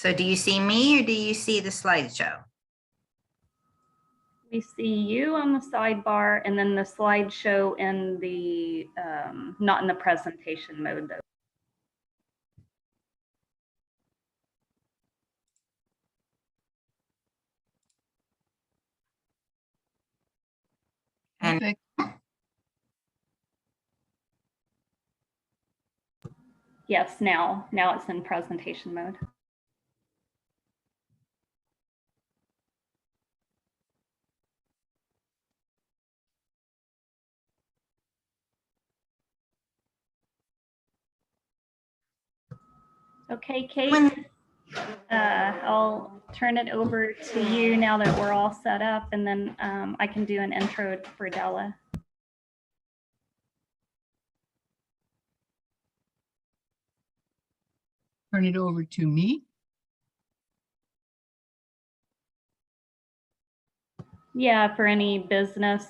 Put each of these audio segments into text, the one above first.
So do you see me or do you see the slideshow? We see you on the sidebar and then the slideshow in the, not in the presentation mode though. And Perfect. Yes, now it's in presentation mode. Okay, Kate, I'll turn it over to you now that we're all set up, and then I can do an intro for Della. Turn it over to me. Yeah, for any business,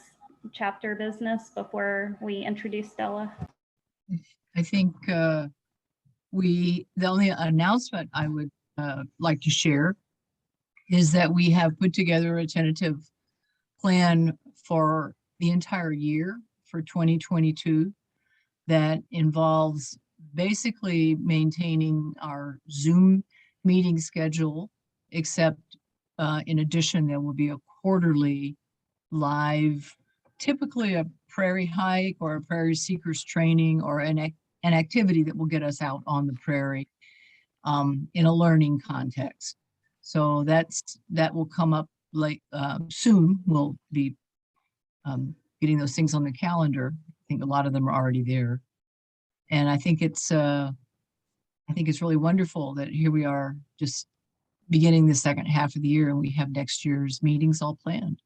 chapter business before we introduce Della. I think the only announcement I would like to share is that we have put together a tentative plan for the entire year for 2022 that involves basically maintaining our Zoom meeting schedule, except in addition, there will be a quarterly live, typically a prairie hike or a prairie seekers training or an activity that will get us out on the prairie in a learning context. So that will come up like soon. We'll be getting those things on the calendar. I think a lot of them are already there. And I think it's really wonderful that here we are just beginning the second half of the year and we have next year's meetings all planned.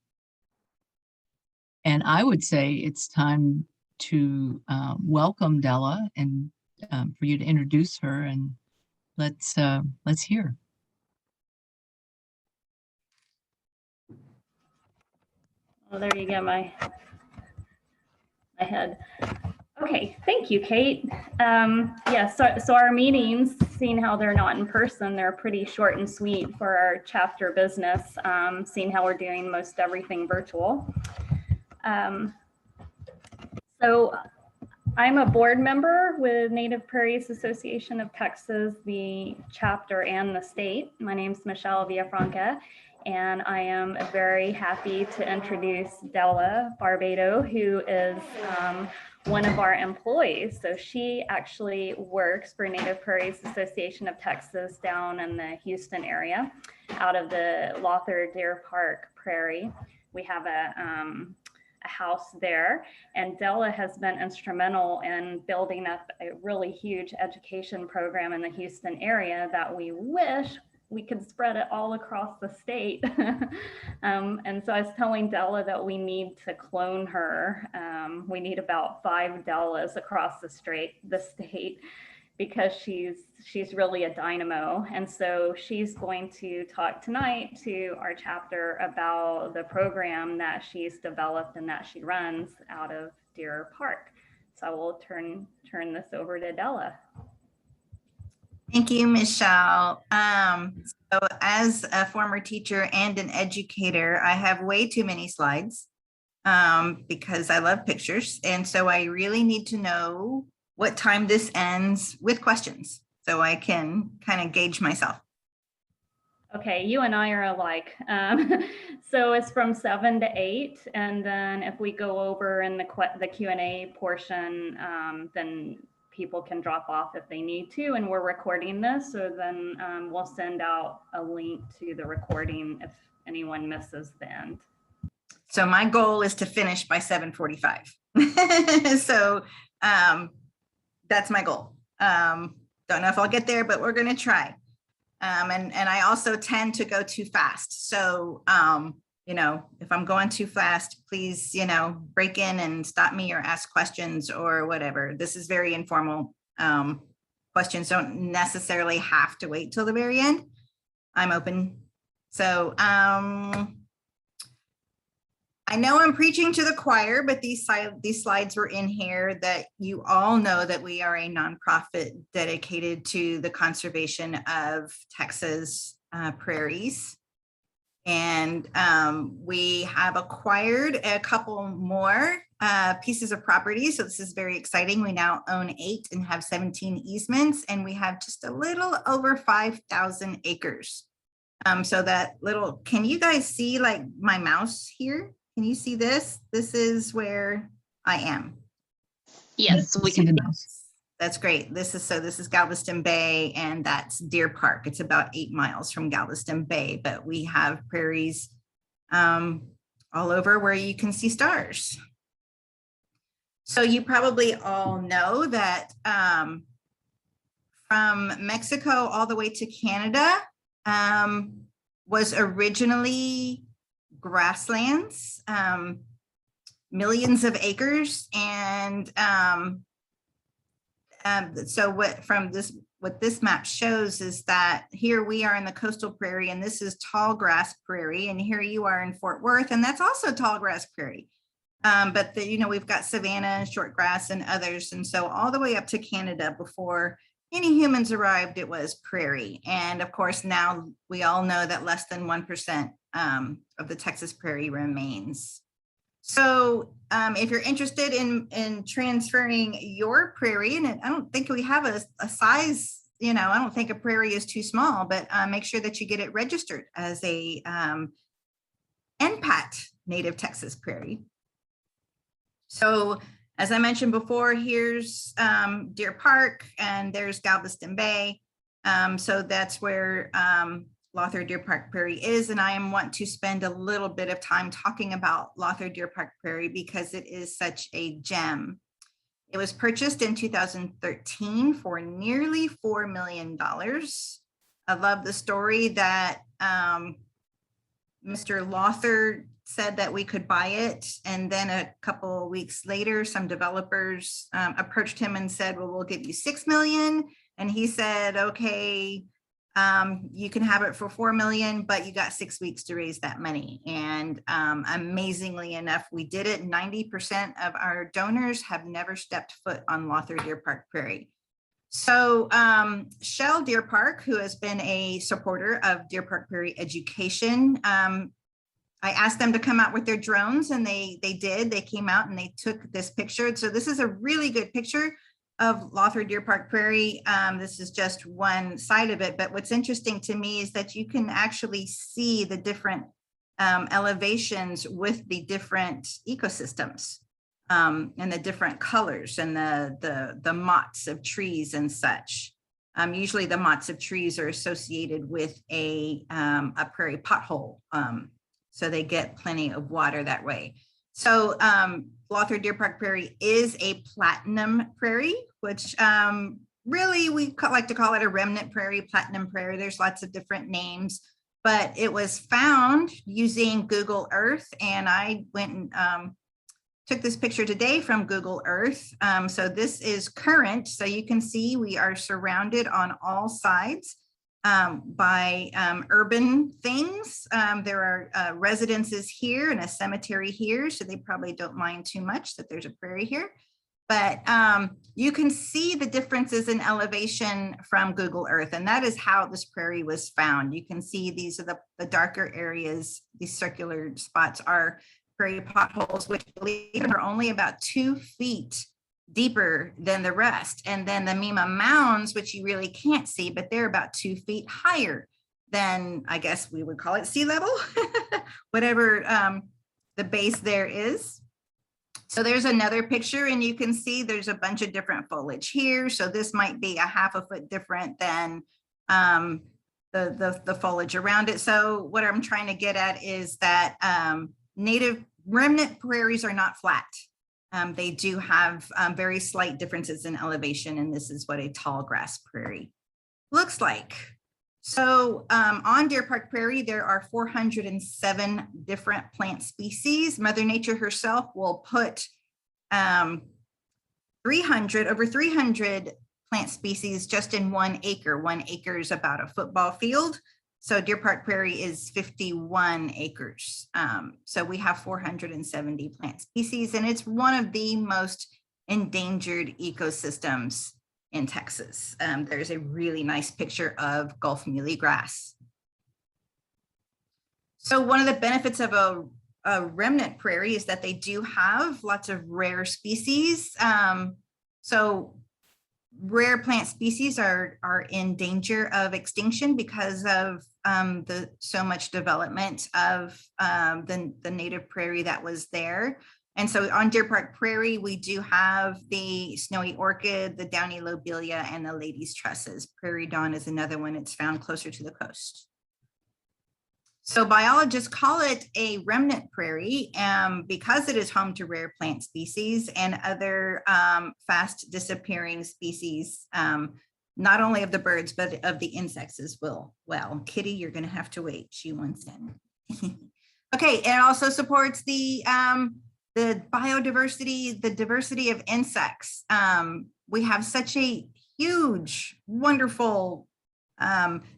And I would say it's time to welcome Della and for you to introduce her, and let's hear. Oh, there you go, my head. Okay, thank you, Kate. Yeah, so our meetings, seeing how they're not in person, they're pretty short and sweet for our chapter business, seeing how we're doing most everything virtual. So I'm a board member with Native Prairies Association of Texas, the chapter and the state. My name is Michelle Villafranca, and I am very happy to introduce Della Barbato, who is one of our employees. So she actually works for Native Prairies Association of Texas down in the Houston area, out of the Lawther Deer Park Prairie. We have a house there, and Della has been instrumental in building up a really huge education program in the Houston area that we wish we could spread it all across the state. And so I was telling Della that we need to clone her. We need about 5 Dellas across the state because she's really a dynamo. And so she's going to talk tonight to our chapter about the program that she's developed and that she runs out of Deer Park. So I will turn this over to Della. thank you, Michelle. So as a former teacher and an educator, I have way too many slides because I love pictures. And so I really need to know what time this ends with questions so I can kind of gauge myself. Okay, you and I are alike. So it's from 7 to 8, and then if we go over in the Q&A portion, then people can drop off if they need to, and we're recording this, so then we'll send out a link to the recording if anyone misses the end. So my goal is to finish by 7:45. So that's my goal. Don't know if I'll get there, but we're going to try. And I also tend to go too fast. So, you know, if I'm going too fast, please, you know, break in and stop me or ask questions or whatever. This is very informal. Questions don't necessarily have to wait till the very end. I'm open. So I know I'm preaching to the choir, but these slides were in here that you all know that we are a nonprofit dedicated to the conservation of Texas prairies. And we have acquired a couple more pieces of property. So this is very exciting. We now own 8 and have 17 easements, and we have just a little over 5,000 acres. So that little, can you guys see like my mouse here? Can you see this? This is where I am. Yes, we see can. the mouse. That's great. This is Galveston Bay, and that's Deer Park. It's about 8 miles from Galveston Bay, but we have prairies all over where you can see stars. So you probably all know that from Mexico all the way to Canada was originally grasslands, millions of acres, and so what this map shows is that here we are in the coastal prairie, and this is tall grass prairie, and here you are in Fort Worth, and that's also tall grass prairie. But we've got savanna and short grass and others, and so all the way up to Canada before any humans arrived, it was prairie. And of course, now we all know that less than 1% of the Texas prairie remains. So if you're interested in transferring your prairie, and I don't think we have a size, I don't think a prairie is too small, but make sure that you get it registered as a NPAT, native Texas prairie. So as I mentioned before, here's Deer Park, and there's Galveston Bay. So that's where Lawther Deer Park Prairie is, and I want to spend a little bit of time talking about Lawther Deer Park Prairie because it is such a gem. It was purchased in 2013 for nearly $4 million. I love the story that Mr. Lawther said that we could buy it, and then a couple of weeks later, some developers approached him and said, well, we'll give you $6 million, and he said, okay, you can have it for $4 million, but you got 6 weeks to raise that money. And amazingly enough, we did it. 90% of our donors have never stepped foot on Lawther Deer Park Prairie. So Shell Deer Park, who has been a supporter of Deer Park Prairie education, I asked them to come out with their drones, and they did. They came out and they took this picture. So this is a really good picture of Lawther Deer Park Prairie. This is just one side of it, but what's interesting to me is that you can actually see the different elevations with the different ecosystems and the different colors and the mottes of trees and such. Usually the mottes of trees are associated with a prairie pothole, so they get plenty of water that way. So Lawther Deer Park Prairie is a platinum prairie, which really we like to call it a remnant prairie, platinum prairie. There's lots of different names, but it was found using Google Earth, and I went and took this picture today from Google Earth. So this is current, so you can see we are surrounded on all sides by urban things. There are residences here and a cemetery here, so they probably don't mind too much that there's a prairie here. But you can see the differences in elevation from Google Earth, and that is how this prairie was found. You can see these are the darker areas. These circular spots are prairie potholes, which believe it are only about 2 feet deeper than the rest. And then the Mima Mounds, which you really can't see, but they're about 2 feet higher than, I guess we would call it sea level, whatever the base there is. So there's another picture, and you can see there's a bunch of different foliage here. So this might be a half a foot different than the foliage around it. So what I'm trying to get at is that native remnant prairies are not flat. They do have very slight differences in elevation, and this is what a tall grass prairie looks like. So on Deer Park Prairie, there are 407 different plant species. Mother Nature herself will put over 300 plant species just in 1 acre. 1 acre is about a football field. So Deer Park Prairie is 51 acres. So we have 470 plant species, and it's one of the most endangered ecosystems in Texas. There's a really nice picture of Gulf muhly grass. So one of the benefits of a remnant prairie is that they do have lots of rare species. So rare plant species are in danger of extinction because of so much development of the native prairie that was there. And so on Deer Park Prairie, we do have the snowy orchid, the downy lobelia, and the lady's tresses. Prairie dawn is another one. It's found closer to the coast. So biologists call it a remnant prairie because it is home to rare plant species and other fast disappearing species, not only of the birds, but of the insects as well. Well, Kitty, you're gonna have to wait. She wants in. Okay, it also supports the biodiversity, the diversity of insects. We have such a huge, wonderful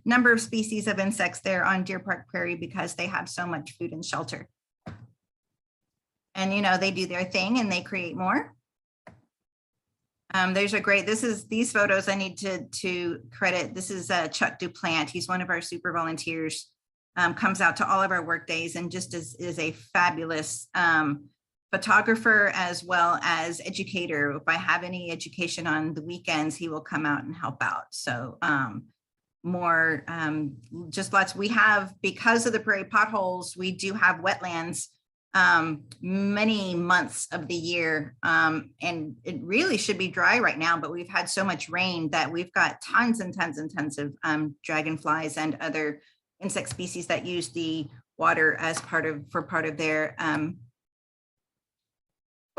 number of species of insects there on Deer Park Prairie because they have so much food and shelter. And, you know, they do their thing and they create more. There's a great, these photos I need to credit. This is Chuck Duplant. He's one of our super volunteers, comes out to all of our work days and just is a fabulous photographer as well as educator. If I have any education on the weekends, he will come out and help out. So more just lots. We have, because of the prairie potholes, we do have wetlands many months of the year, and it really should be dry right now, but we've had so much rain that we've got tons and tons and tons of dragonflies and other insect species that use the water as part of their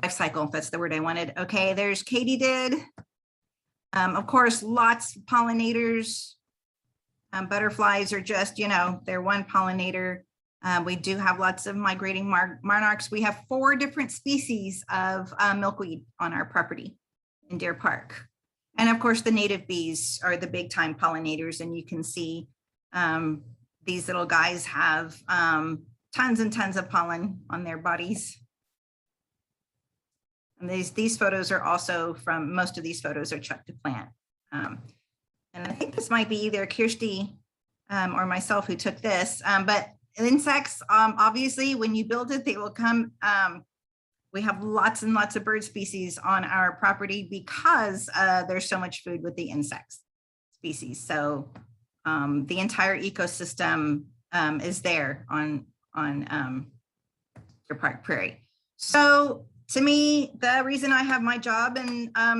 life cycle, if that's the word I wanted. Okay, there's katydid. Of course, lots of pollinators. Butterflies are just, you know, they're one pollinator. We do have lots of migrating monarchs. We have 4 different species of milkweed on our property in Deer Park. And of course, the native bees are the big time pollinators. And you can see these little guys have tons and tons of pollen on their bodies. And these photos are also from, most of these photos are Chuck Duplant. And I think this might be either Kirsty or myself who took this, but insects, obviously, when you build it, they will come. We have lots and lots of bird species on our property because there's so much food with the insects species. So the entire ecosystem is there on Deer Park Prairie. So to me, the reason I have my job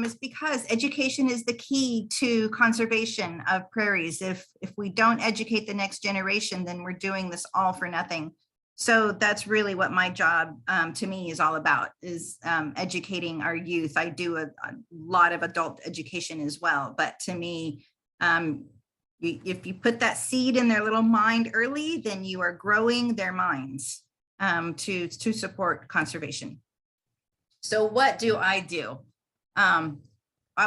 is because education is the key to conservation of prairies. If we don't educate the next generation, then we're doing this all for nothing. So that's really what my job to me is all about, is educating our youth. I do a lot of adult education as well, but to me, if you put that seed in their little mind early, then you are growing their minds to support conservation. So what do? I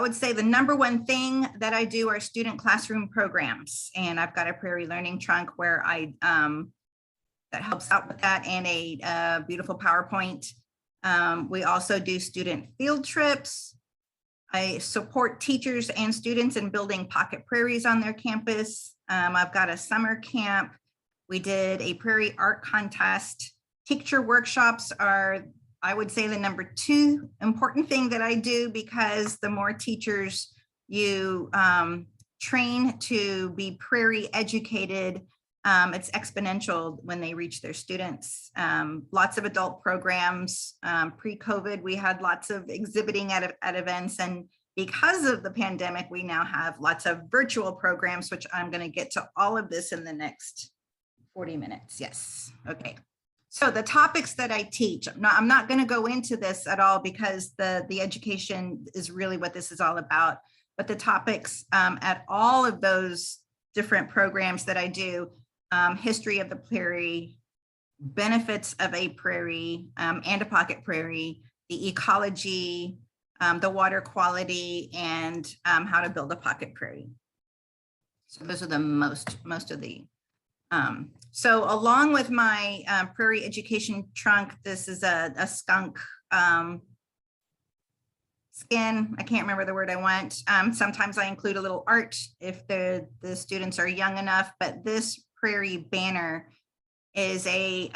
would say the number one thing that I do are student classroom programs. And I've got a Prairie Learning Trunk where that helps out with that, and a beautiful PowerPoint. We also do student field trips. I support teachers and students in building pocket prairies on their campus. I've got a summer camp. We did a prairie art contest. Teacher workshops are, I would say, the number 2 important thing that I do, because the more teachers you train to be prairie educated, it's exponential when they reach their students. Lots of adult programs. Pre-COVID, we had lots of exhibiting at events, and because of the pandemic, we now have lots of virtual programs, which I'm going to get to all of this in the next 40 minutes. Yes. Okay. So the topics that I teach, I'm not going to go into this at all because the education is really what this is all about. But the topics at all of those different programs that I do, history of the prairie, benefits of a prairie and a pocket prairie, the ecology, the water quality, and how to build a pocket prairie. So those are the most of the So along with my prairie education trunk, this is a skunk skin. I can't remember the word I want. Sometimes I include a little art if the students are young enough, but this prairie banner is a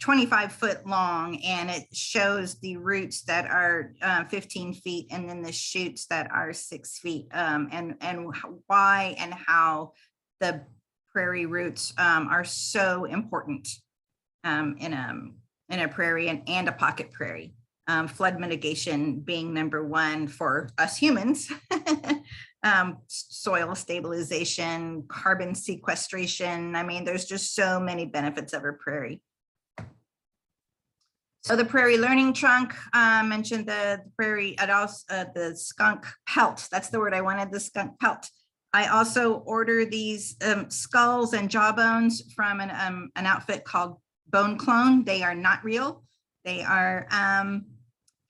25-foot long, and it shows the roots that are 15 feet and then the shoots that are 6 feet, and why and how the prairie roots are so important in a prairie and a pocket prairie. Flood mitigation being number one for us humans, soil stabilization, carbon sequestration. I mean, there's just so many benefits of a prairie. So the prairie learning trunk, mentioned the prairie, the skunk pelt. That's the word I wanted, the skunk pelt. I also order these skulls and jawbones from an outfit called Bone Clone. They are not real. They are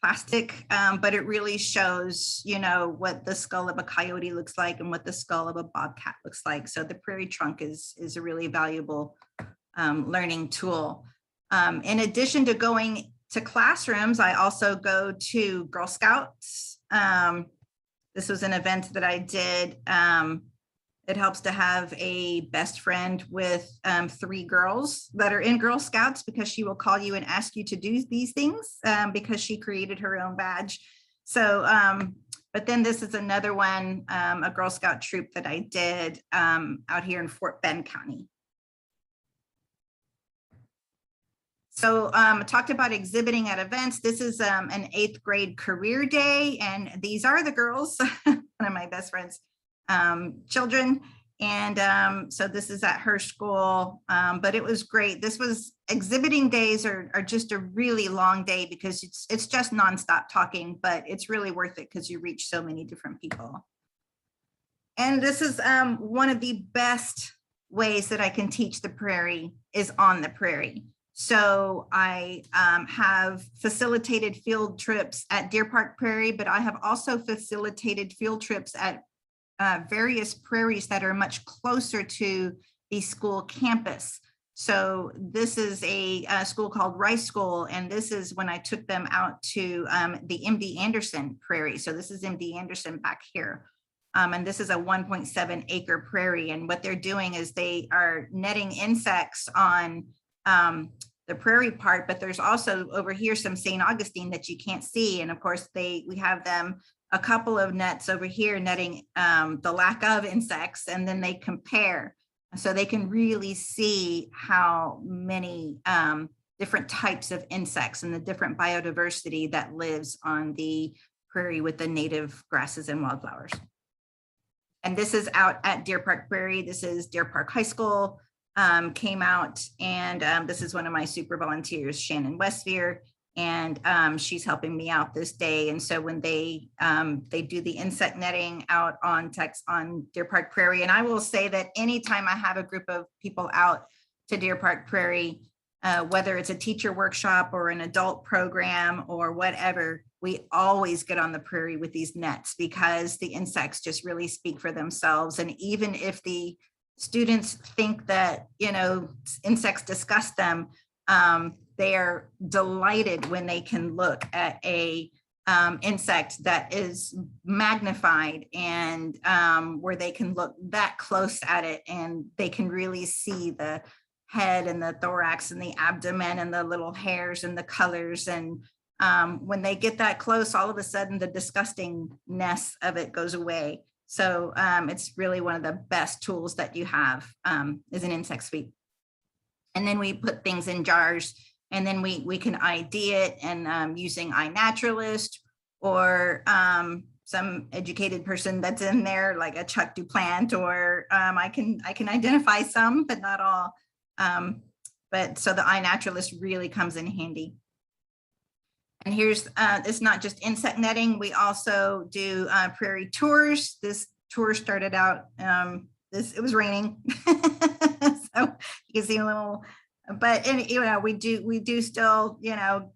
plastic, but it really shows, you know, what the skull of a coyote looks like and what the skull of a bobcat looks like. So the prairie trunk is a really valuable learning tool. In addition to going to classrooms, I also go to Girl Scouts. This was an event that I did. It helps to have a best friend with 3 girls that are in Girl Scouts, because she will call you and ask you to do these things because she created her own badge. So, but then this is another one, a Girl Scout troop that I did out here in Fort Bend County. So I talked about exhibiting at events. This is an 8th grade career day, and these are the girls, one of my best friends' children. And so this is at her school, but it was great. This was exhibiting days are just a really long day because it's just nonstop talking, but it's really worth it because you reach so many different people. And this is one of the best ways that I can teach the prairie is on the prairie. So I have facilitated field trips at Deer Park Prairie, but I have also facilitated field trips at various prairies that are much closer to the school campus. So this is a school called Rice School, and this is when I took them out to the MD Anderson Prairie. So this is MD Anderson back here. And this is a 1.7 acre prairie. And what they're doing is they are netting insects on the prairie part, but there's also over here some St. Augustine that you can't see. And of course, we have them a couple of nets over here netting the lack of insects, and then they compare. So they can really see how many different types of insects and the different biodiversity that lives on the prairie with the native grasses and wildflowers. And this is out at Deer Park Prairie. This is Deer Park High School. Came out, and this is one of my super volunteers, Shannon Westphere, and she's helping me out this day. And so when they do the insect netting out on Deer Park Prairie, and I will say that anytime I have a group of people out to Deer Park Prairie, whether it's a teacher workshop or an adult program or whatever, we always get on the prairie with these nets because the insects just really speak for themselves. And even if the students think that, you know, insects disgust them, they are delighted when they can look at a insect that is magnified and where they can look that close at it and they can really see the head and the thorax and the abdomen and the little hairs and the colors. And when they get that close, all of a sudden the disgustingness of it goes away. So it's really one of the best tools that you have is an insect sweep. And then we put things in jars, and then we can ID it, and using iNaturalist or some educated person that's in there, like a Chuck DuPlant, or I can identify some, but not all. But so the iNaturalist really comes in handy. And here's, it's not just insect netting. We also do prairie tours. This tour started out, it was raining. So you can see a little, but you know, we do still, you know,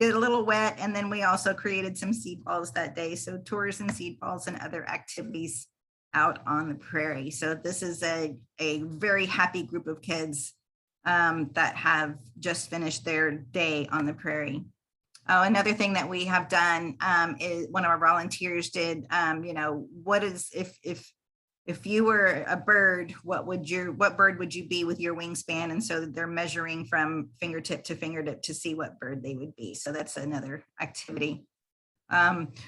get a little wet. And then we also created some seed balls that day. So tours and seed balls and other activities out on the prairie. So this is a very happy group of kids that have just finished their day on the prairie. Oh, another thing that we have done is one of our volunteers did, what is, if you were a bird, what bird would you be with your wingspan? And so they're measuring from fingertip to fingertip to see what bird they would be. So that's another activity.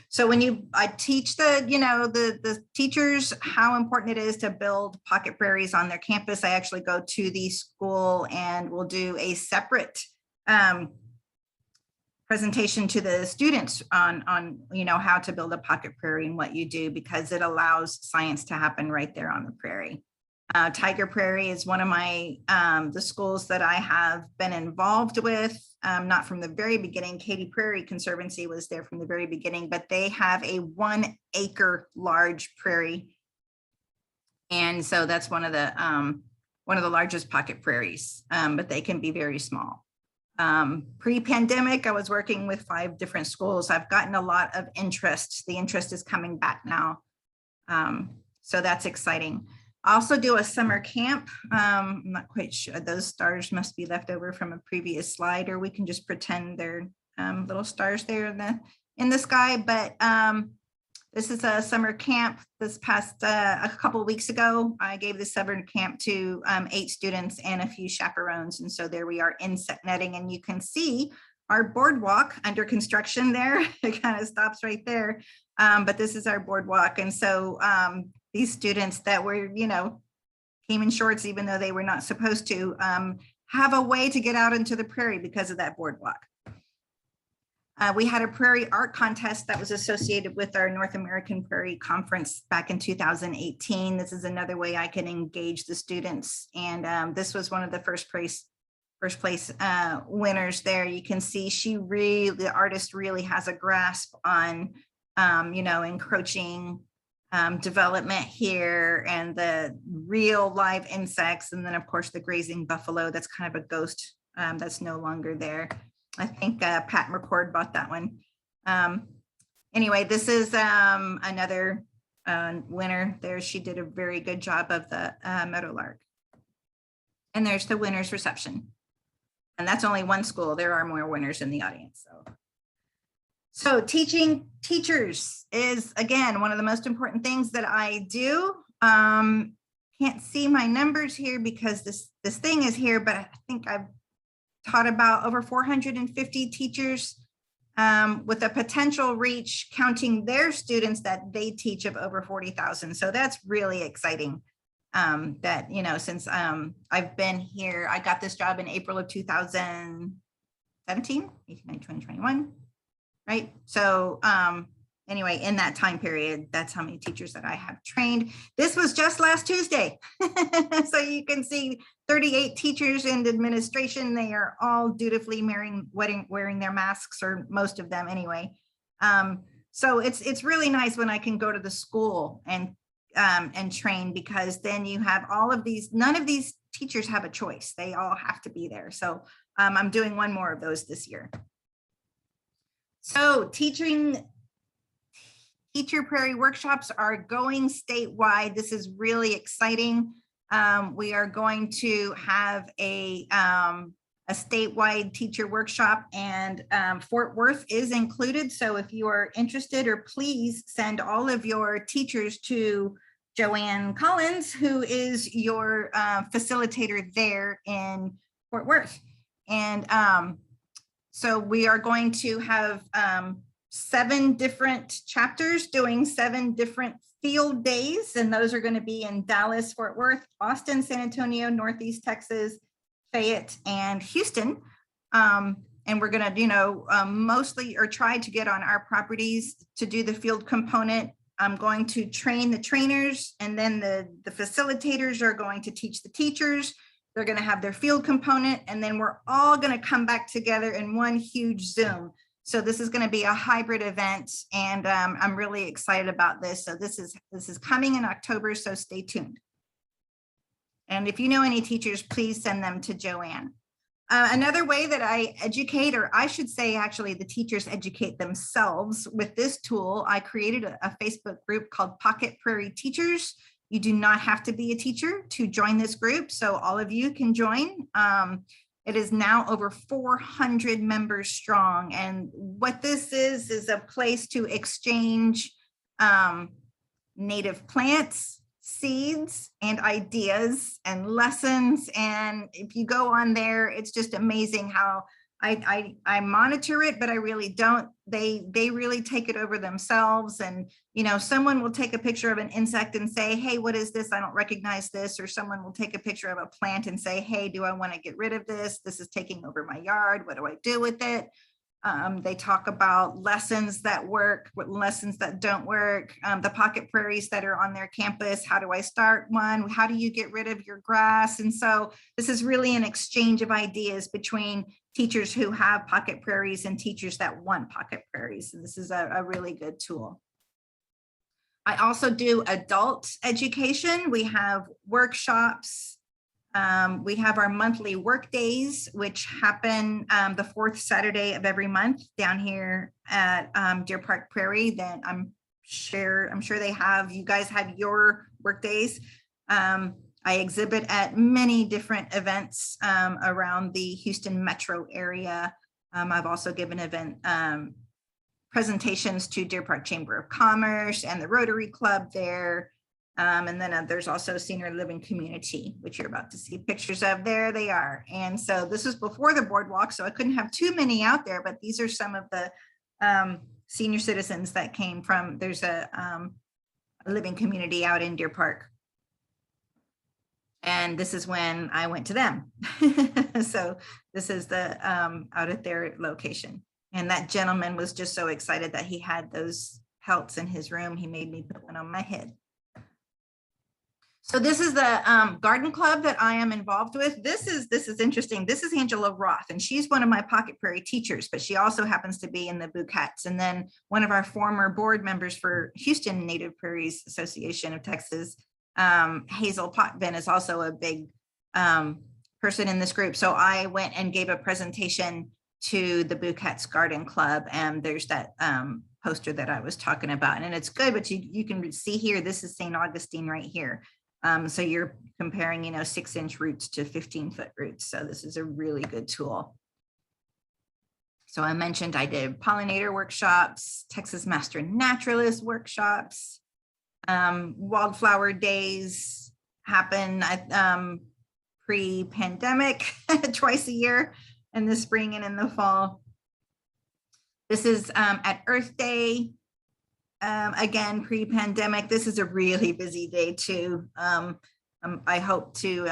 So when I teach the teachers how important it is to build pocket prairies on their campus, I actually go to the school and we'll do a separate presentation to the students on how to build a pocket prairie and what you do, because it allows science to happen right there on the prairie. Tiger Prairie is one of my the schools that I have been involved with, not from the very beginning. Katy Prairie Conservancy was there from the very beginning, but they have a 1 acre large prairie, and so that's one of the largest pocket prairies, but they can be very small. Pre-pandemic, I was working with 5 different schools. I've gotten a lot of interest. The interest is coming back now. So that's exciting. I also do a summer camp. I'm not quite sure. Those stars must be left over from a previous slide, or we can just pretend they're little stars there in the sky. But this is a summer camp. This past a couple of weeks ago, I gave the summer camp to 8 students and a few chaperones. And so there we are, insect netting, and you can see our boardwalk under construction there. It kind of stops right there. But this is our boardwalk. And so these students that were, came in shorts, even though they were not supposed to, have a way to get out into the prairie because of that boardwalk. We had a prairie art contest that was associated with our North American Prairie Conference back in 2018. This is another way I can engage the students. And this was one of the first place winners there. You can see the artist really has a grasp on, encroaching development here and the real live insects. And then of course the grazing buffalo, that's kind of a ghost that's no longer there. I think Pat McCord bought that one. Anyway, this is another winner there. She did a very good job of the meadowlark. And there's the winner's reception. And that's only one school. There are more winners in the audience. So teaching teachers is, again, one of the most important things that I do. Can't see my numbers here because this thing is here, but I think I've taught about over 450 teachers with a potential reach, counting their students that they teach, of over 40,000. So that's really exciting. That, since I've been here, I got this job in April of 2017, 18, 20, 21, right? So anyway, in that time period, that's how many teachers that I have trained. This was just last Tuesday. So you can see 38 teachers in administration. They are all dutifully wearing their masks, or most of them anyway. So it's really nice when I can go to the school and train, because then you have all of these, none of these teachers have a choice. They all have to be there. So I'm doing one more of those this year. So teacher prairie workshops are going statewide. This is really exciting. We are going to have a statewide teacher workshop, and Fort Worth is included. So if you are interested, or please send all of your teachers to Joanne Collins, who is your facilitator there in Fort Worth. And so we are going to have 7 different chapters doing 7 different field days, and those are going to be in Dallas, Fort Worth, Austin, San Antonio, Northeast Texas, Fayette, and Houston. And we're going to, mostly, or try to get on our properties to do the field component. I'm going to train the trainers, and then the facilitators are going to teach the teachers. They're going to have their field component, and then we're all going to come back together in one huge Zoom. So this is going to be a hybrid event, and I'm really excited about this. So this is coming in October, so stay tuned. And if you know any teachers, please send them to Joanne. Another way that I educate, or I should say actually the teachers educate themselves with this tool, I created a Facebook group called Park Prairie Teachers. You do not have to be a teacher to join this group, so all of you can join. It is now over 400 members strong, and what this is a place to exchange native plants, seeds, and ideas and lessons. And if you go on there, it's just amazing how I monitor it, but I really don't. They really take it over themselves. And, you know, someone will take a picture of an insect and say, hey, what is this? I don't recognize this. Or someone will take a picture of a plant and say, hey, do I want to get rid of this? This is taking over my yard. What do I do with it? They talk about lessons that work, what lessons that don't work, the pocket prairies that are on their campus. How do I start one? How do you get rid of your grass? And so this is really an exchange of ideas between teachers who have pocket prairies and teachers that want pocket prairies. And this is a really good tool. I also do adult education. We have workshops. We have our monthly work days, which happen the fourth Saturday of every month down here at Deer Park Prairie. That I'm sure they have. You guys have your work days. I exhibit at many different events around the Houston metro area. I've also given event presentations to Deer Park Chamber of Commerce and the Rotary Club there. And then there's also senior living community, which you're about to see pictures of. There they are. And so this was before the boardwalk, so I couldn't have too many out there, but these are some of the senior citizens that came from, there's a living community out in Deer Park. And this is when I went to them. So this is the out at their location. And that gentleman was just so excited that he had those pelts in his room. He made me put one on my head. So this is the garden club that I am involved with. This is interesting. This is Angela Roth, and she's one of my Pocket Prairie teachers, but she also happens to be in the Bouquets. And then one of our former board members for Houston Native Prairies Association of Texas, Hazel Potvin, is also a big person in this group. So I went and gave a presentation to the Bouquets Garden Club, and there's that poster that I was talking about, and it's good, but you can see here, this is St. Augustine right here. So you're comparing, 6-inch roots to 15-foot roots. So this is a really good tool. So I mentioned I did pollinator workshops, Texas Master Naturalist workshops, wildflower days happen pre-pandemic twice a year, in the spring and in the fall. This is at Earth Day. Again, pre-pandemic. This is a really busy day too. I hope to,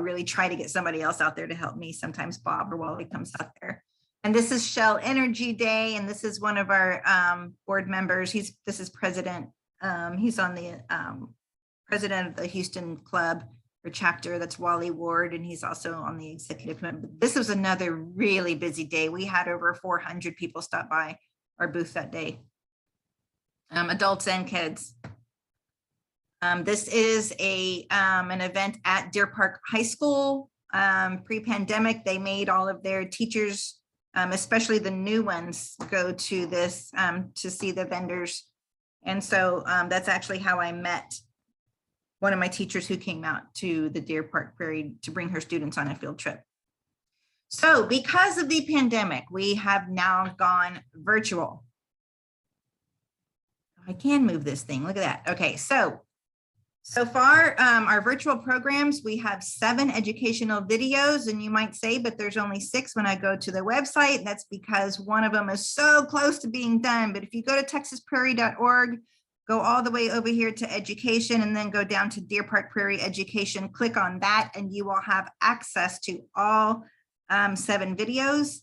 really try to get somebody else out there to help me. Sometimes Bob or Wally comes out there. And this is Shell Energy Day, and this is one of our board members. This is president. He's on the president of the Houston Club or chapter. That's Wally Ward, and he's also on the executive committee. This was another really busy day. We had over 400 people stop by our booth that day. Adults and kids. This is an event at Deer Park High School. Pre-pandemic, they made all of their teachers, especially the new ones, go to this to see the vendors. And so that's actually how I met one of my teachers who came out to the Deer Park Prairie to bring her students on a field trip. So because of the pandemic, we have now gone virtual. I can move this thing. Look at that. Okay, so far, our virtual programs, we have 7 educational videos, and you might say, but there's only 6 when I go to the website. That's because one of them is so close to being done. But if you go to texasprairie.org, go all the way over here to education, and then go down to Deer Park Prairie Education, click on that, and you will have access to all 7 videos.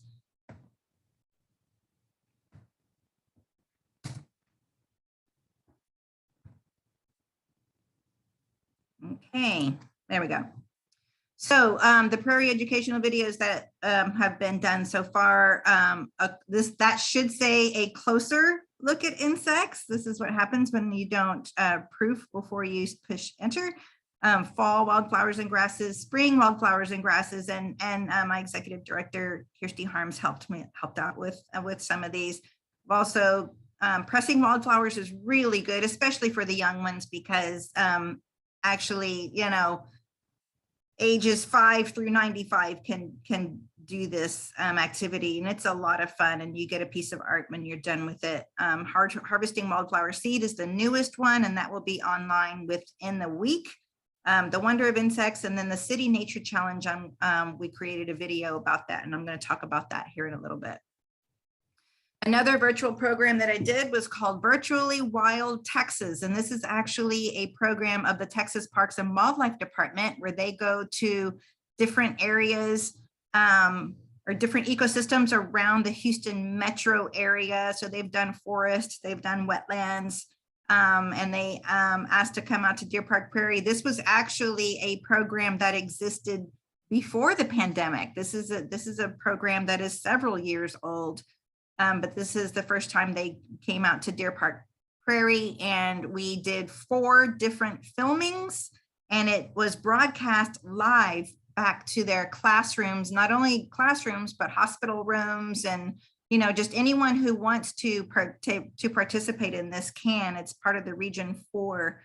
Okay, there we go. So the Prairie educational videos that have been done so far, that should say a closer look at insects. This is what happens when you don't proof before you push enter. fall wildflowers and grasses, spring wildflowers and grasses, and my executive director Kirsty Harms helped out with some of these. Also, pressing wildflowers is really good, especially for the young ones, because actually, you know, ages 5 through 95 can do this activity, and it's a lot of fun, and you get a piece of art when you're done with it. Harvesting wildflower seed is the newest one, and that will be online within the week. The Wonder of Insects, and then the City Nature Challenge, we created a video about that, and I'm going to talk about that here in a little bit. Another virtual program that I did was called Virtually Wild Texas, and this is actually a program of the Texas Parks and Wildlife Department, where they go to different areas or different ecosystems around the Houston metro area. So they've done forests, they've done wetlands, and they asked to come out to Deer Park Prairie. This was actually a program that existed before the pandemic. This is a program that is several years old, but this is the first time they came out to Deer Park Prairie, and we did 4 different filmings, and it was broadcast live back to their classrooms, not only classrooms, but hospital rooms, and you know, just anyone who wants to participate in this can. It's part of the Region 4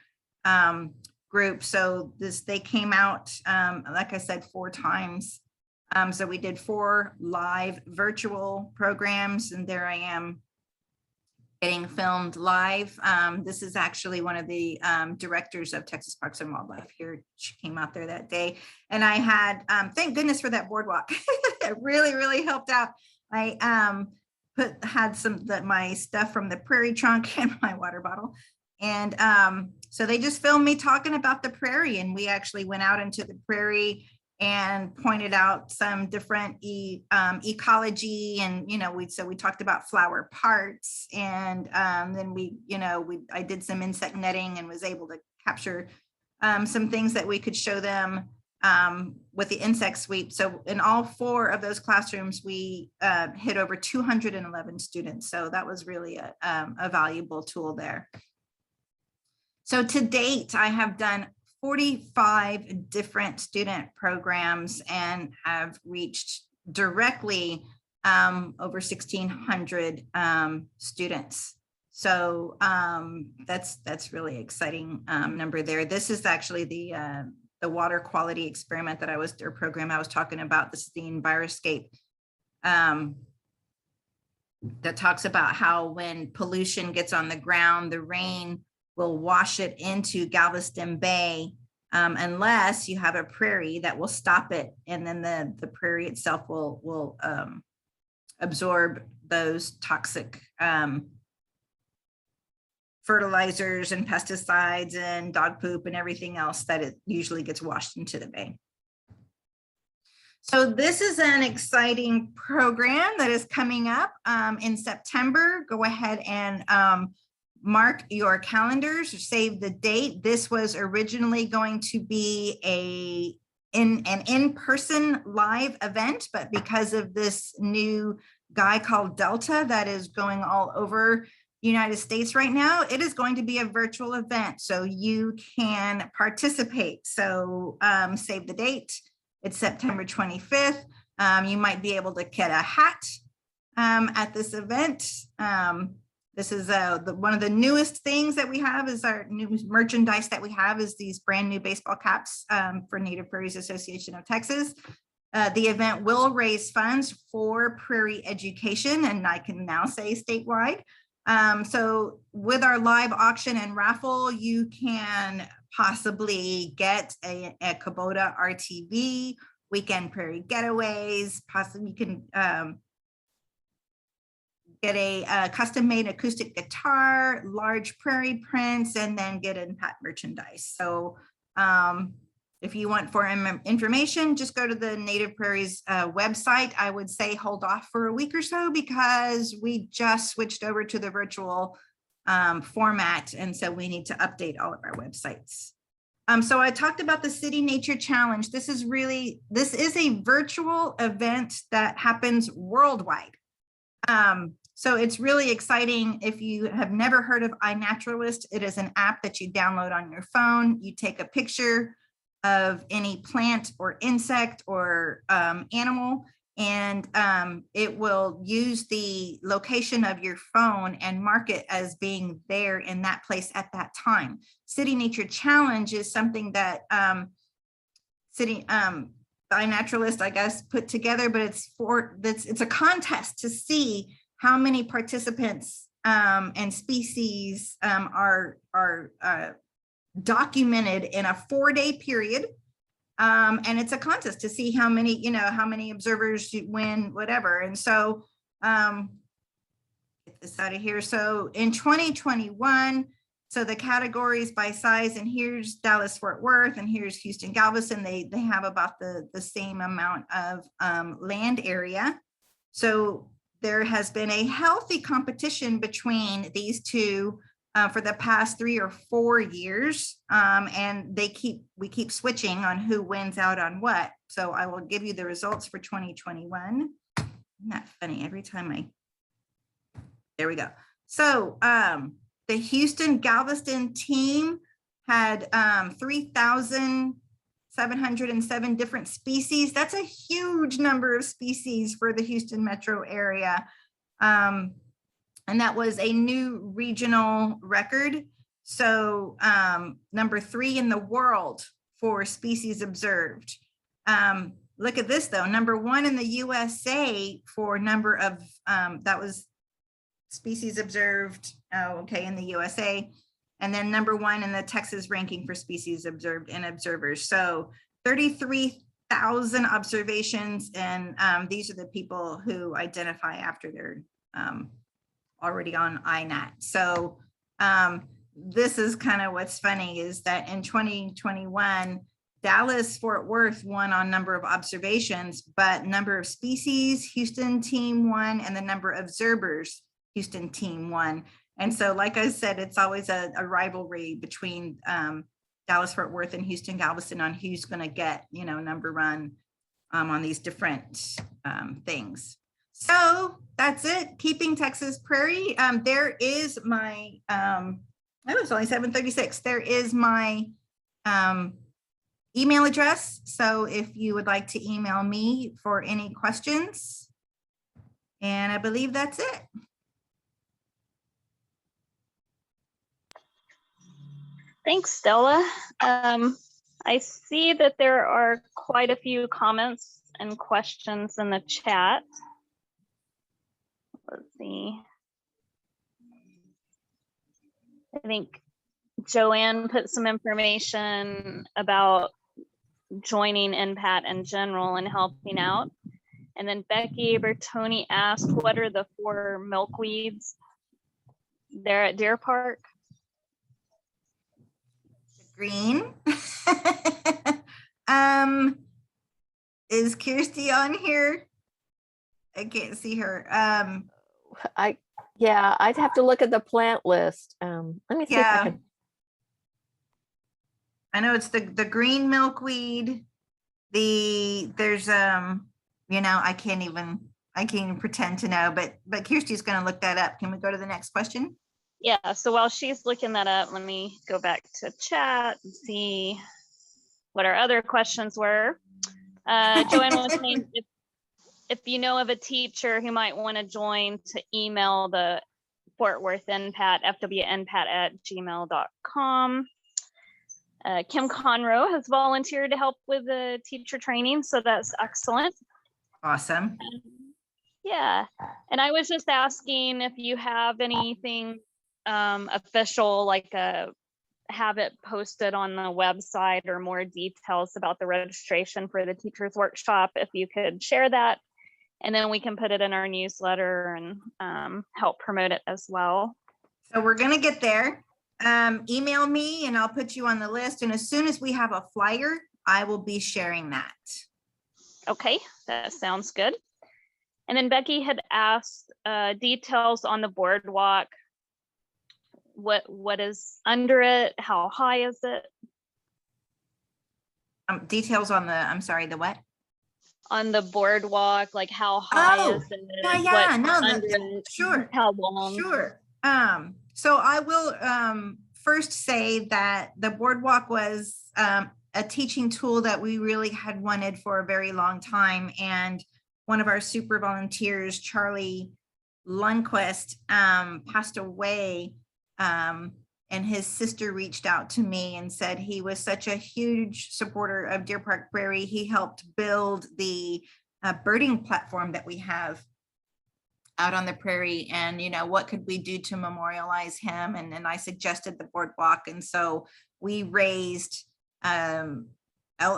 group. So they came out, like I said, 4 times. So we did 4 live virtual programs, and there I am getting filmed live. This is actually one of the directors of Texas Parks and Wildlife here. She came out there that day, and I had, thank goodness for that boardwalk. It really, really helped out. I had my stuff from the prairie trunk and my water bottle. And so they just filmed me talking about the prairie, and we actually went out into the prairie and pointed out some different ecology, and you know, we talked about flower parts, and then I did some insect netting and was able to capture some things that we could show them with the insect sweep. So in all 4 of those classrooms, we hit over 211 students. So that was really a valuable tool there. So to date, I have done 45 different student programs and have reached directly over 1,600 students. So that's really exciting number there. This is actually the water quality experiment program I was talking about. This is the Enviroscape that talks about how when pollution gets on the ground, the rain will wash it into Galveston Bay, unless you have a prairie that will stop it, and then the prairie itself will absorb those toxic fertilizers and pesticides and dog poop and everything else that it usually gets washed into the bay. So this is an exciting program that is coming up in September. Go ahead and mark your calendars or save the date. This was originally going to be an in-person live event, but because of this new guy called Delta that is going all over the United States right now, it is going to be a virtual event, so you can participate. So save the date. It's September 25th. You might be able to get a hat at this event. This is one of the newest things that we have is our new merchandise that we have is these brand new baseball caps for Native Prairies Association of Texas. The event will raise funds for prairie education, and I can now say statewide. So with our live auction and raffle, you can possibly get a Kubota RTV, weekend prairie getaways, possibly you can get a custom-made acoustic guitar, large prairie prints, and then get NPAT merchandise. So if you want for information, just go to the Native Prairies website. I would say hold off for a week or so because we just switched over to the virtual format, and so we need to update all of our websites. So I talked about the City Nature Challenge. This is a virtual event that happens worldwide. So it's really exciting. If you have never heard of iNaturalist, it is an app that you download on your phone. You take a picture of any plant or insect or animal. And it will use the location of your phone and mark it as being there in that place at that time. City Nature Challenge is something that city by naturalist, I guess, put together, but it's a contest to see how many participants and species are documented in a 4-day period. And it's a contest to see how many observers win, whatever. And so get this out of here. So in 2021, so the categories by size, and here's Dallas Fort Worth and here's Houston Galveston. They have about the same amount of land area. So there has been a healthy competition between these two for the past 3 or 4 years. And we keep switching on who wins out on what. So I will give you the results for 2021. Isn't that funny? Every time there we go. So the Houston Galveston team had 3,707 different species. That's a huge number of species for the Houston metro area. And that was a new regional record. So number 3 in the world for species observed. Look at this though, number 1 in the USA for number of, that was species observed, in the USA. And then number 1 in the Texas ranking for species observed and observers. So 33,000 observations. And these are the people who identify after they're already on INAT. So this is kind of what's funny is that in 2021, Dallas Fort Worth won on number of observations, but number of species, Houston team won, and the number of observers, Houston team won. And so, like I said, it's always a rivalry between Dallas Fort Worth and Houston Galveston on who's going to get, number 1 on these different things. So that's it. Keeping Texas Prairie. There is my, it's only 7:36. There is my email address. So if you would like to email me for any questions, and I believe that's it. Thanks, Stella. I see that there are quite a few comments and questions in the chat. Let's see. I think Joanne put some information about joining NPAT in general and helping out. And then Becky Bertoni asked, what are the 4 milkweeds there at Deer Park? Green. Is Kirsty on here? I can't see her. Yeah, I'd have to look at the plant list. Let me see if I can. I know it's the green milkweed. There's I can't even pretend to know, but Kirsty's going to look that up. Can we go to the next question? Yeah, so while she's looking that up, let me go back to chat and see what our other questions were. Joanne was saying if you know of a teacher who might want to join, to email the Fort Worth NPAT, fwnpat@gmail.com. Kim Conroe has volunteered to help with the teacher training, so that's excellent. Awesome. Yeah, and I was just asking if you have anything official, like have it posted on the website or more details about the registration for the teachers workshop, if you could share that, and then we can put it in our newsletter and help promote it as well. So we're going to get there. Email me and I'll put you on the list, and as soon as we have a flyer, I will be sharing that. Okay, that sounds good. And then Becky had asked details on the boardwalk. What is under it? How high is it? Details on the, I'm sorry, the what? On the boardwalk, like how high is it? Yeah, sure. How long? Sure. So I will first say that the boardwalk was a teaching tool that we really had wanted for a very long time. And one of our super volunteers, Charlie Lundquist, passed away. And his sister reached out to me and said he was such a huge supporter of Deer Park Prairie. He helped build the birding platform that we have out on the prairie. And, you know, what could we do to memorialize him? And I suggested the boardwalk. And so we raised, I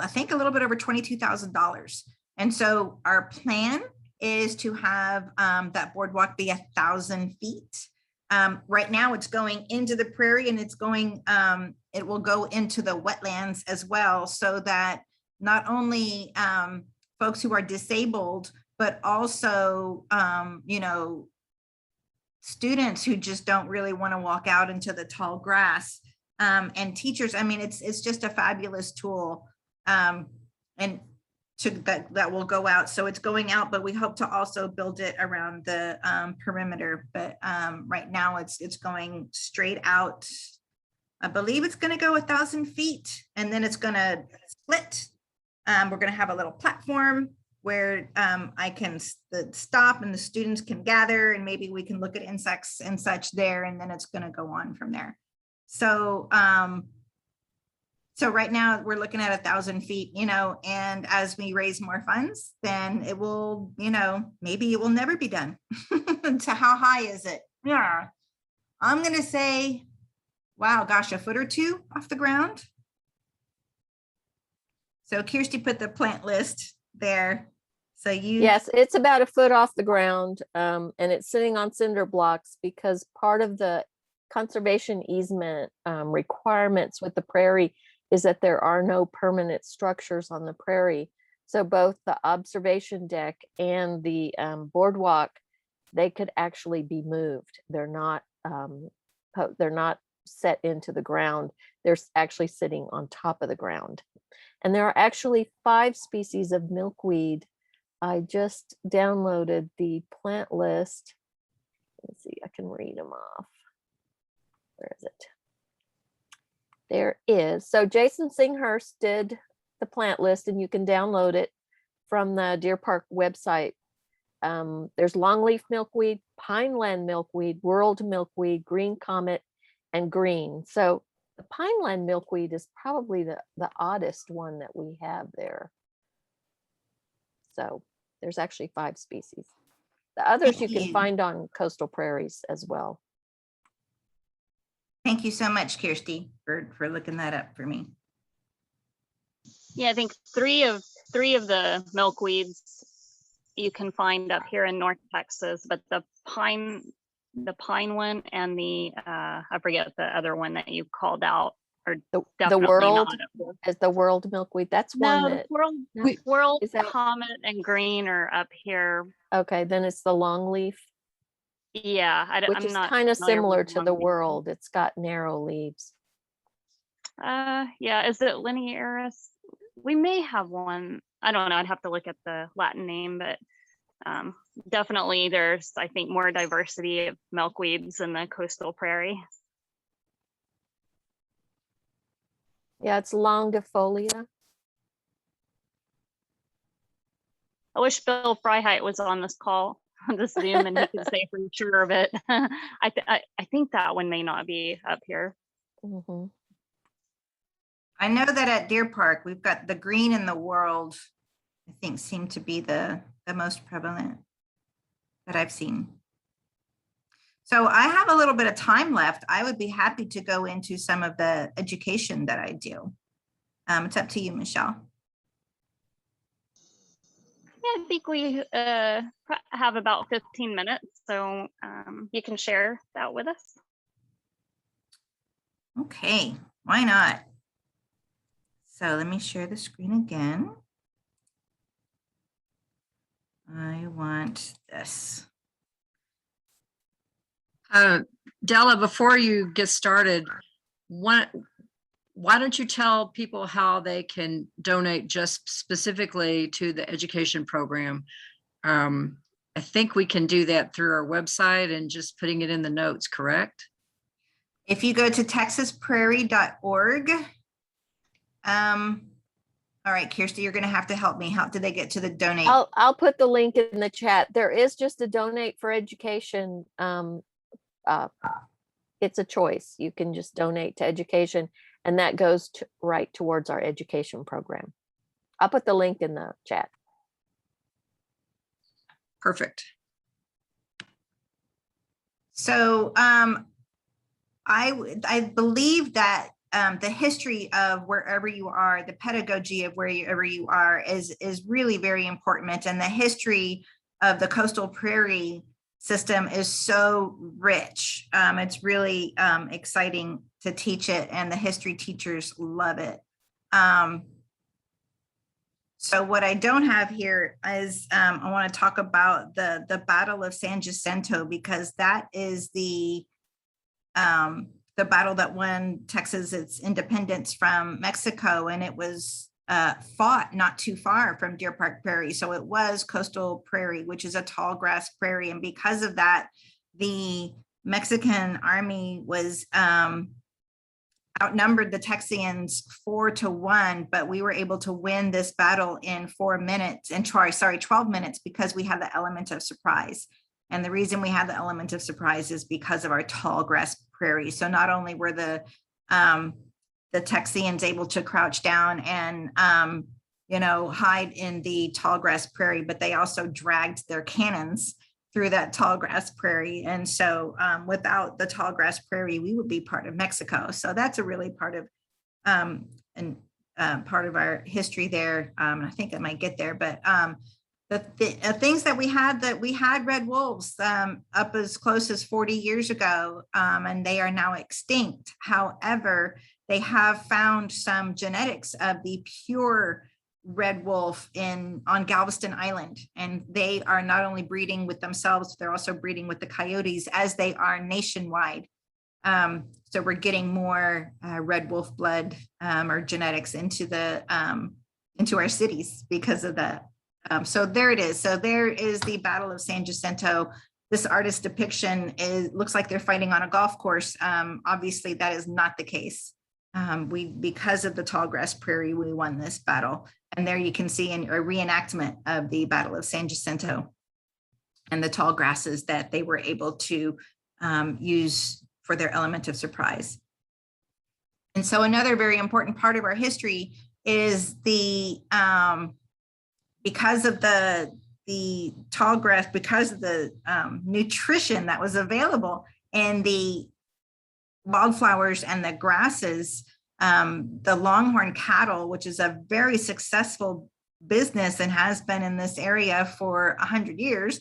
think a little bit over $22,000. And so our plan is to have that boardwalk be 1,000 feet. Right now it's going into the prairie, and it's going, it will go into the wetlands as well, so that not only folks who are disabled, but also, you know, students who just don't really want to walk out into the tall grass, and teachers. I mean, it's just a fabulous tool, and that will go out. So it's going out, but we hope to also build it around the perimeter. But right now it's going straight out. I believe it's going to go 1,000 feet, and then it's going to split. We're going to have a little platform where I can stop and the students can gather, and maybe we can look at insects and such there, and then it's going to go on from there. So so right now we're looking at 1,000 feet, you know, and as we raise more funds, then it will, you know, maybe it will never be done. So how high is it? Yeah, I'm going to say, wow, gosh, a foot or two off the ground. So Kirsty put the plant list there. So Yes, it's about a foot off the ground, and it's sitting on cinder blocks because part of the conservation easement requirements with the prairie is that there are no permanent structures on the prairie. So both the observation deck and the boardwalk, they could actually be moved. They're not set into the ground. They're actually sitting on top of the ground. And there are actually 5 species of milkweed. I just downloaded the plant list. Let's see, I can read them off. Where is it? There is. So Jason Singhurst did the plant list, and you can download it from the Deer Park website. There's longleaf milkweed, pineland milkweed, world milkweed, green comet, and green. So the pineland milkweed is probably the oddest one that we have there. So there's actually 5 species. The others you can find on coastal prairies as well. Thank you so much, Kirsty, for looking that up for me. Yeah, I think three of the milkweeds you can find up here in North Texas, but the pine one and the I forget the other one that you called out are the world is the world milkweed. That's one that world comet and green are up here. Okay, then it's the longleaf. Yeah, which is kind of similar to the world. It's got narrow leaves. Yeah, is it linearis? We may have one. I don't know. I'd have to look at the Latin name, but definitely there's, I think, more diversity of milkweeds in the coastal prairie. Yeah, it's longifolia. I wish Bill Freiheit was on this call, on this Zoom, and he could say for sure of it. I think that one may not be up here. Mm-hmm. I know that at Deer Park, we've got the green and the world, I think, seem to be the most prevalent that I've seen. So I have a little bit of time left. I would be happy to go into some of the education that I do. It's up to you, Michelle. Yeah, I think we have about 15 minutes, so you can share that with us. Okay, why not? So let me share the screen again. I want this. Della, before you get started, why don't you tell people how they can donate just specifically to the education program? I think we can do that through our website and just putting it in the notes, correct? If you go to texasprairie.org, All right, Kirsty, you're gonna have to help me. How did they get to the donate? I'll put the link in the chat. There is just a donate for education. It's a choice. You can just donate to education, and that goes right towards our education program. I'll put the link in the chat. Perfect. So I believe that the history of wherever you are, the pedagogy of wherever you are is really very important. And the history of the coastal prairie system is so rich. It's really exciting to teach it, and the history teachers love it. So what I don't have here is I want to talk about the Battle of San Jacinto, because that is the battle that won Texas its independence from Mexico, and it was fought not too far from Deer Park Prairie. So it was coastal prairie, which is a tall grass prairie. And because of that, the Mexican army was outnumbered the Texians 4-1, but we were able to win this battle in 4 minutes, and 12 minutes, because we had the element of surprise. And the reason we had the element of surprise is because of our tall grass prairie. So not only were the Texians able to crouch down and hide in the tall grass prairie, but they also dragged their cannons through that tall grass prairie. And so without the tall grass prairie, we would be part of Mexico. So that's a really part of part of our history there. I think I might get there, but the things that we had red wolves up as close as 40 years ago, and they are now extinct. However, they have found some genetics of the pure red wolf on Galveston Island, and they are not only breeding with themselves, they're also breeding with the coyotes, as they are nationwide. So we're getting more red wolf blood or genetics into our cities because of that. So there it is. So there is the Battle of San Jacinto. This artist depiction looks like they're fighting on a golf course. Obviously, that is not the case. Because of the tall grass prairie, we won this battle. And there you can see a reenactment of the Battle of San Jacinto and the tall grasses that they were able to use for their element of surprise. And so another very important part of our history is because of the tall grass, because of the nutrition that was available in the wildflowers and the grasses, the longhorn cattle, which is a very successful business and has been in this area for 100 years.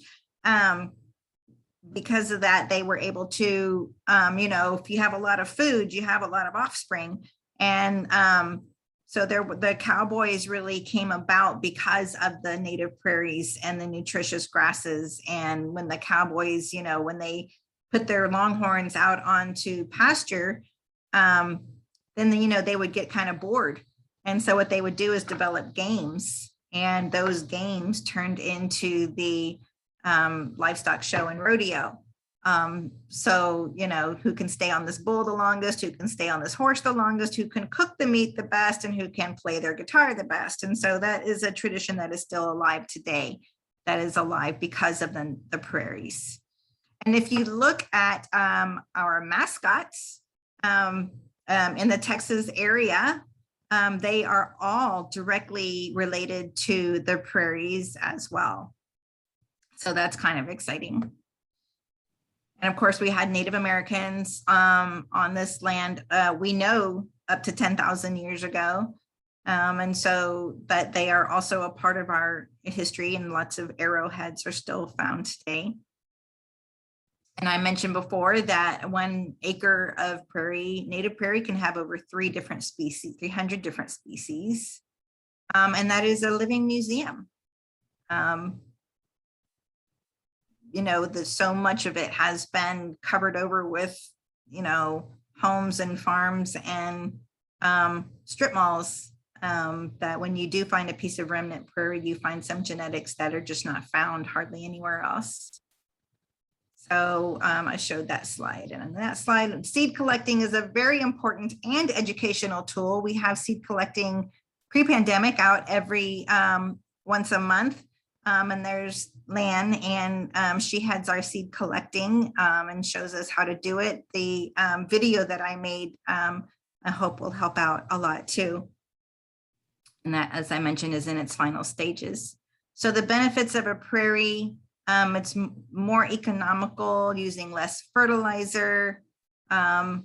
Because of that, they were able to, if you have a lot of food, you have a lot of offspring. And so the cowboys really came about because of the native prairies and the nutritious grasses. And when the cowboys, when they put their longhorns out onto pasture, then they would get kind of bored. And so what they would do is develop games, and those games turned into the livestock show and rodeo. So, who can stay on this bull the longest, who can stay on this horse the longest, who can cook the meat the best, and who can play their guitar the best. And so that is a tradition that is still alive today, that is alive because of the prairies. And if you look at our mascots in the Texas area, they are all directly related to the prairies as well. So that's kind of exciting. And of course, we had Native Americans on this land, we know up to 10,000 years ago. And so that they are also a part of our history, and lots of arrowheads are still found today. And I mentioned before that 1 acre of native prairie can have over 300 different species. And that is a living museum. So much of it has been covered over with, homes and farms and strip malls, that when you do find a piece of remnant prairie, you find some genetics that are just not found hardly anywhere else. So I showed that slide, and on that slide, seed collecting is a very important and educational tool. We have seed collecting pre-pandemic out every once a month. And there's Lan, and she heads our seed collecting and shows us how to do it. The video that I made, I hope will help out a lot too. And that, as I mentioned, is in its final stages. So the benefits of a prairie, it's more economical, using less fertilizer. And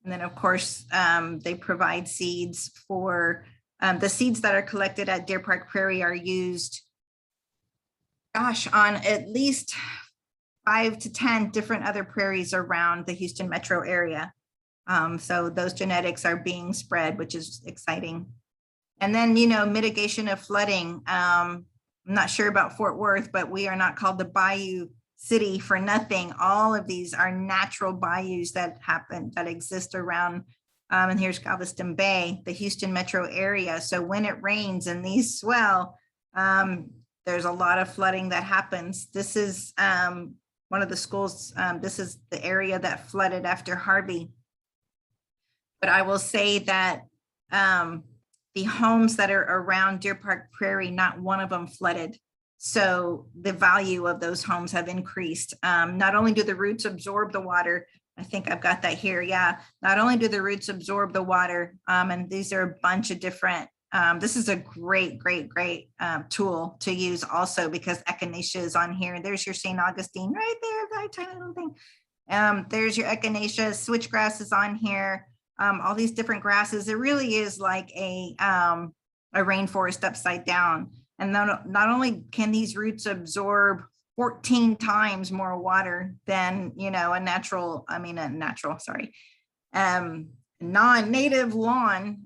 then of course, they provide seeds for, the seeds that are collected at Deer Park Prairie are used, gosh, on at least 5 to 10 different other prairies around the Houston metro area. So those genetics are being spread, which is exciting. And then, you know, mitigation of flooding. I'm not sure about Fort Worth, but we are not called the Bayou City for nothing. All of these are natural bayous that happen, that exist around. And here's Galveston Bay, the Houston metro area. So when it rains and these swell, there's a lot of flooding that happens. This is one of the schools. This is the area that flooded after Harvey. But I will say that the homes that are around Deer Park Prairie, not one of them flooded. So the value of those homes have increased. Not only do the roots absorb the water, I think I've got that here. Yeah, not only do the roots absorb the water, and these are a bunch of different, this is a great tool to use also, because echinacea is on here. There's your St. Augustine right there, that tiny little thing. There's your echinacea, switchgrass is on here. All these different grasses. It really is like a rainforest upside down. And not only can these roots absorb 14 times more water than, you know, non-native lawn,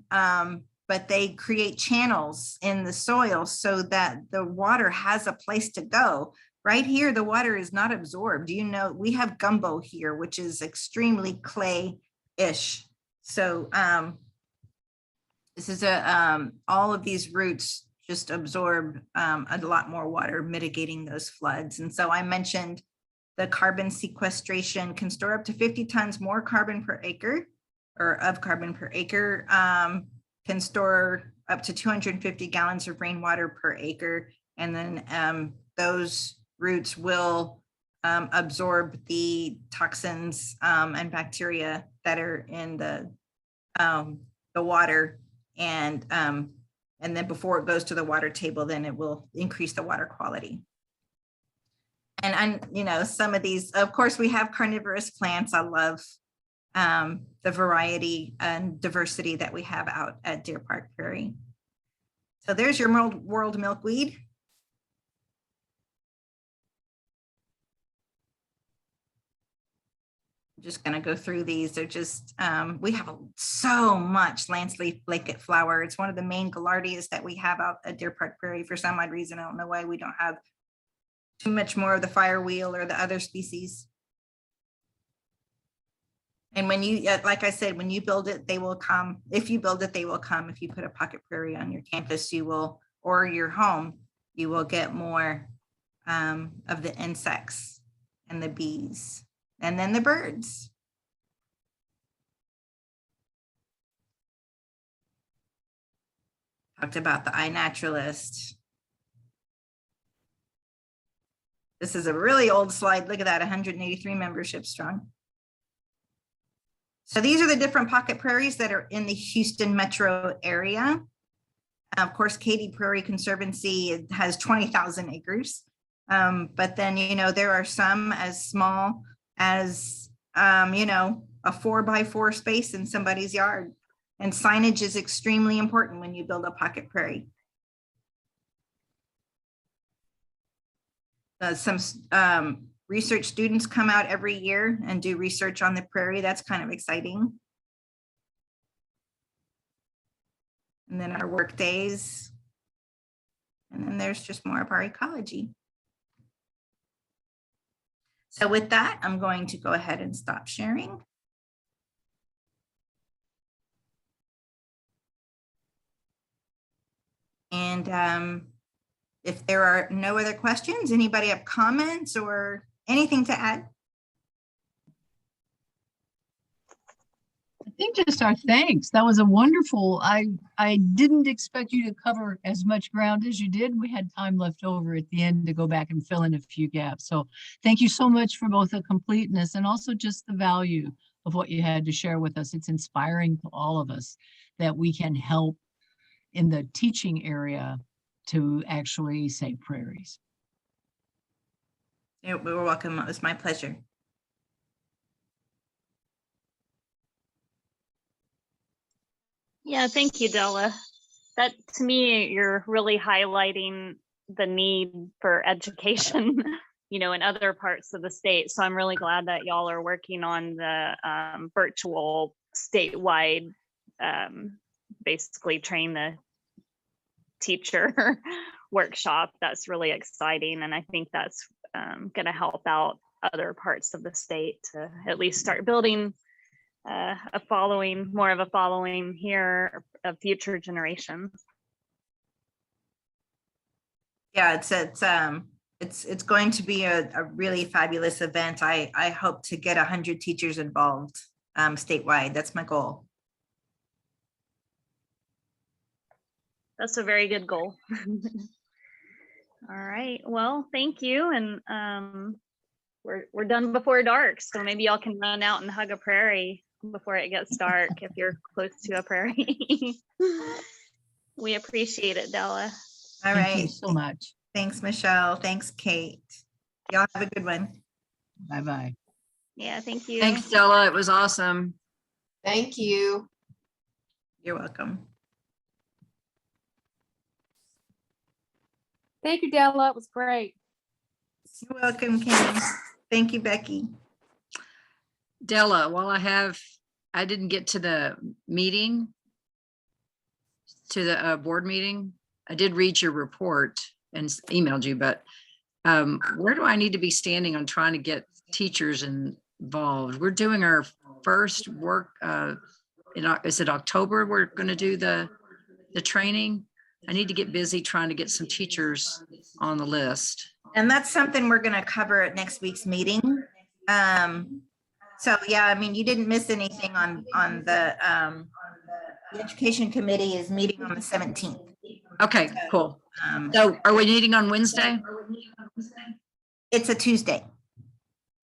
but they create channels in the soil so that the water has a place to go. Right here, the water is not absorbed. You know, we have gumbo here, which is extremely clay-ish. So this is all of these roots just absorb a lot more water, mitigating those floods. And so I mentioned the carbon sequestration can store up to 50 tons more carbon per acre, or of carbon per acre, can store up to 250 gallons of rainwater per acre. And then those roots will absorb the toxins and bacteria that are in the water, and then before it goes to the water table, then it will increase the water quality. And you know, some of these, of course, we have carnivorous plants. I love the variety and diversity that we have out at Deer Park Prairie. So there's your world milkweed. Just going to go through these. They're just, we have so much landsleaf lakelet flower. It's one of the main gaillardias that we have out at Deer Park Prairie. For some odd reason, I don't know why we don't have too much more of the firewheel or the other species. And when you, like I said, when you build it, they will come. If you build it, they will come. If you put a pocket prairie on your campus, you will, or your home, you will get more of the insects and the bees. And then the birds. Talked about the iNaturalist. This is a really old slide. Look at that, 183 memberships strong. So these are the different pocket prairies that are in the Houston metro area. Of course, Katy Prairie Conservancy has 20,000 acres. But then, you know, there are some as small as, you know, a 4x4 space in somebody's yard. And signage is extremely important when you build a pocket prairie. Some research students come out every year and do research on the prairie. That's kind of exciting. And then our work days. And then there's just more of our ecology. So with that, I'm going to go ahead and stop sharing. And if there are no other questions, anybody have comments or anything to add? I think just our thanks. That was a wonderful, I didn't expect you to cover as much ground as you did. We had time left over at the end to go back and fill in a few gaps. So thank you so much for both the completeness and also just the value of what you had to share with us. It's inspiring to all of us that we can help in the teaching area to actually save prairies. You're welcome. It was my pleasure. Yeah, thank you, Della. That, to me, you're really highlighting the need for education, you know, in other parts of the state. So I'm really glad that y'all are working on the virtual statewide, basically train the teacher workshop. That's really exciting. And I think that's going to help out other parts of the state to at least start building a following, more of a following here of future generations. Yeah, it's going to be a really fabulous event. I hope to get 100 teachers involved statewide. That's my goal. That's a very good goal. All right, well, thank you. And we're done before dark, so maybe y'all can run out and hug a prairie before it gets dark if you're close to a prairie. We appreciate it, Della. All Thank you right. so much. Thanks, Michelle. Thanks, Kate. Y'all have a good one. Bye-bye. Yeah, thank you. Thanks, Della. It was awesome. Thank you. You're welcome. Thank you, Della. It was great. You're welcome, Kim. Thank you, Becky. Della, while I didn't get to the meeting, to the board meeting. I did read your report and emailed you, but where do I need to be standing on trying to get teachers involved? We're doing our first work, is it October? We're going to do the training. I need to get busy trying to get some teachers on the list. And that's something we're going to cover at next week's meeting. So yeah, I mean, you didn't miss anything on the education committee is meeting on the 17th. Okay, cool. So are we meeting on Wednesday? It's a Tuesday.